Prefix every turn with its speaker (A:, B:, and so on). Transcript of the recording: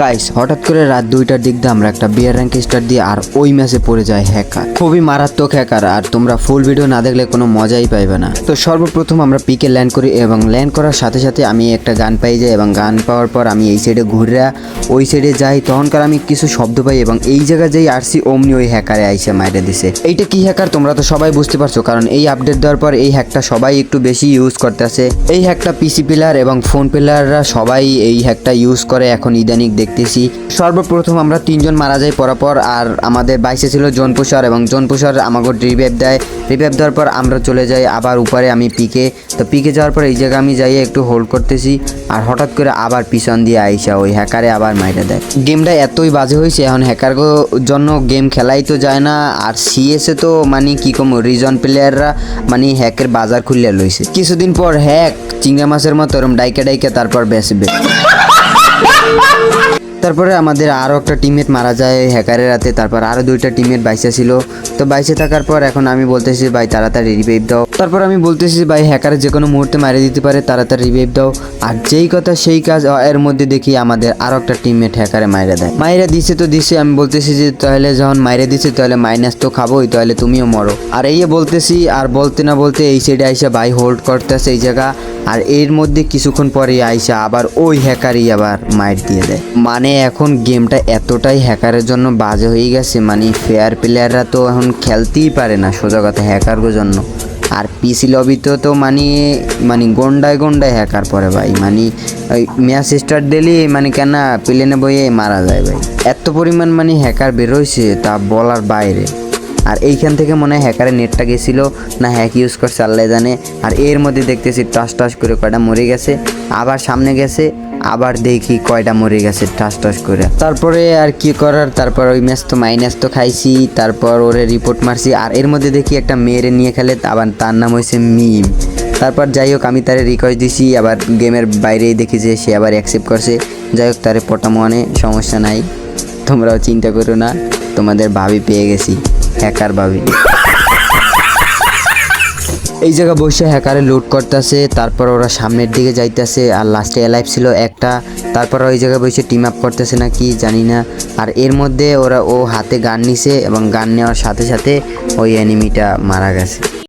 A: Guys, হঠাৎ করে রাত 2টার দিক দিয়ে আমরা একটা বিয়ার র্যাঙ্ক স্টার্ট দিয়ে আর ওই ম্যাচে পড়ে যায় হ্যাকার। খুবই মারাত্মক হ্যাকার, আর তোমরা ফুল ভিডিও না দেখলে কোনো মজাই পাইবে না। তো সর্বপ্রথম আমরা পিকে ল্যান্ড করি এবং ল্যান্ড করার সাথে সাথে আমি একটা গান পাই যাই এবং গান পাওয়ার পর আমি এই সাইডে ঘুরে ওই সাইডে যাই। তখনকার আমি কিছু শব্দ পাই এবং এই জায়গায় যেই আসছি অমনি ওই হ্যাকারে আইসে মাইরে দিছে। এইটা কি হ্যাকার তোমরা তো সবাই বুঝতে পারছো, কারণ এই আপডেট দেওয়ার পর এই হ্যাকটা সবাই একটু বেশি ইউজ করতেছে। এই হ্যাকটা পিসি প্লেয়ার এবং ফোন প্লেয়াররা সবাই এই হ্যাকটা ইউজ করে এখন ইদানিং দেখতেছি। সর্বপ্রথম আমরা 3জন মারা যাই পরাপর, আর আমাদের বাইসে ছিল জোনপুষার এবং জোনপুষার আমাকে রিভাইভ দেয়। রিভাইভ দেওয়ার পর আমরা চলে যাই আবার উপরে, আমি পিকে। তো পিকে যাওয়ার পর এই জায়গায় আমি যাই একটু হোল্ড করতেছি, আর হঠাৎ করে আবার পিছন দিয়ে আইসা ওই হ্যাকারে আবার মাইরে দেয়। গেমটা এতই বাজে হয়েছে, এখন হ্যাকার জন্য গেম খেলাই তো যায় না। আর সিএসএ তো মানে কি কম রিজন প্লেয়াররা মানে হ্যাকের বাজার খুলে লইছে। কিছুদিন পর হ্যাক চিংড়া মাছের মতো এরম ডাইকা ডাইকা তারপর বেসবে। তারপরে আমাদের আরও একটা টিমমেট মারা যায় হ্যাকারের রাতে। তারপর আরও 2টা টিমমেট বাইসে ছিল। তো বাইসে থাকার পর এখন আমি বলতেছি ভাই তাড়াতাড়ি রিভাইভ দাও। তারপর আমি বলতেছি ভাই হ্যাকারে যে কোনো মুহূর্তে মারিয়ে দিতে পারে, তাড়াতাড়ি রিভাইভ দাও। আর যেই কথা সেই কাজ, এর মধ্যে দেখি আমাদের আরও একটা টিমমেট হ্যাকারে মাইরে দেয়। মাইরা দিছে তো দিছে, আমি বলতেছি যে তাহলে যখন মাইরে দিছে তাহলে মাইনাস তো খাবোই, তাহলে তুমিও মরো। আর এই বলতেছি, আর বলতে না বলতে এই সাইডে আইসা ভাই হোল্ড করতেছে এই জায়গা। আর এর মধ্যে কিছুক্ষণ পরে আইসা আবার ওই হ্যাকারই আবার মাইর দিয়ে দেয়। মানে এখন গেমটা এতটাই হ্যাকারের জন্য বাজে হয়ে গেছে, মানে ফেয়ার প্লেয়াররা তো এখন খেলতেই পারে না সোজা কথা হ্যাকারের জন্য। আর পিসি লবিতে তো মানে গন্ডায় গন্ডায় হ্যাকার পড়ে ভাই, মানে ওই ম্যাচ স্টার্ট দিলেই মানে কেন প্লেনে বইয়ে মারা যায় ভাই। এত পরিমাণ মানে হ্যাকার বেরোইছে তা বলার বাইরে। আর এইখান থেকে মনে হয় হ্যাকারের নেটটা গেছিলো না হ্যাক ইউজ করছে আল্লাহ জানে। আর এর মধ্যে দেখতেছি টাস টাস করে কয়টা মরে গেছে, আবার সামনে গেছে, আবার দেখি কয়টা মরে গেছে টাস টাস করে। তারপরে আর কি করার, তারপর ওই ম্যাচ তো মাইনাস তো খাইছি, তারপর ওরে রিপোর্ট মারছি। আর এর মধ্যে দেখি একটা মেয়েরে নিয়ে খেলে, আবার তার নাম হয়েছে মিম। তারপর যাই হোক আমি তারে রিকোয়েস্ট দিছি, আবার গেমের বাইরেই দেখি যে সে আবার অ্যাকসেপ্ট করছে। যাই হোক তারে পটামো অনে সমস্যা নাই, তোমরাও চিন্তা করো না, তোমাদের ভাবি পেয়ে গেছি, হ্যাকার ভাবি। এই জায়গা বসে হ্যাকারে লুট করতেছে, তারপর ওরা সামনের দিকে যাইতেছে। আর লাস্টে এলাইভ ছিল একটা, তারপর ওই জায়গায় বসে টিম আপ করতেছে না কি জানি না। আর এর মধ্যে ও হাতে গান নিছে এবং গান নেওয়ার সাথে সাথে ওই এনিমিটা মারা গেছে।